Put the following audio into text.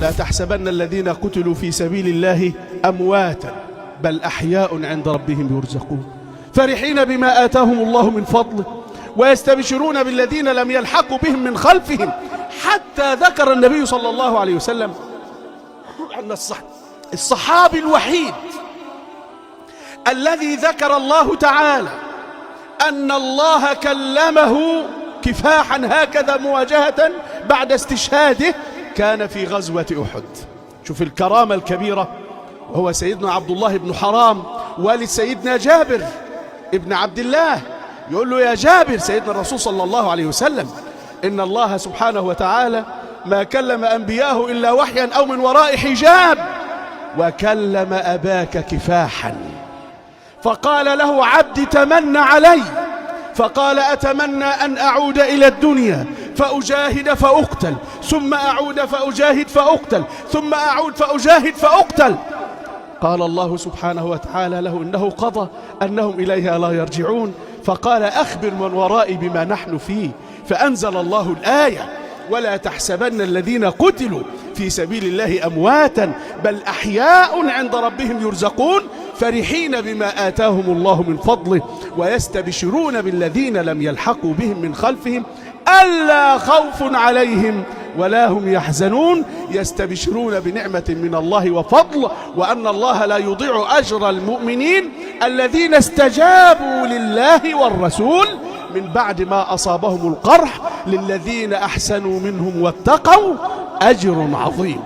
لا تحسبن الذين قتلوا في سبيل الله أمواتا بل أحياء عند ربهم يرزقون فرحين بما آتاهم الله من فضله ويستبشرون بالذين لم يلحقوا بهم من خلفهم. حتى ذكر النبي صلى الله عليه وسلم أن الصحابي الوحيد الذي ذكر الله تعالى أن الله كلمه كفاحا هكذا مواجهة بعد استشهاده كان في غزوة أحد. شوف الكرامة الكبيرة، وهو سيدنا عبد الله بن حرام والد سيدنا جابر ابن عبد الله. يقول له: يا جابر، سيدنا الرسول صلى الله عليه وسلم، إن الله سبحانه وتعالى ما كلم أنبياه إلا وحيا أو من وراء حجاب، وكلم أباك كفاحا. فقال له: عبدي تمنى علي. فقال: أتمنى أن أعود إلى الدنيا فأجاهد فأقتل، ثم أعود فأجاهد فأقتل، ثم أعود فأجاهد فأقتل. قال الله سبحانه وتعالى له: إنه قضى أنهم إليها لا يرجعون. فقال: أخبر من ورائي بما نحن فيه. فأنزل الله الآية: ولا تحسبن الذين قتلوا في سبيل الله أمواتا بل أحياء عند ربهم يرزقون فرحين بما آتاهم الله من فضله ويستبشرون بالذين لم يلحقوا بهم من خلفهم ألا خوف عليهم ولا هم يحزنون يستبشرون بنعمة من الله وفضل وأن الله لا يضيع أجر المؤمنين الذين استجابوا لله والرسول من بعد ما أصابهم القرح للذين أحسنوا منهم واتقوا أجر عظيم.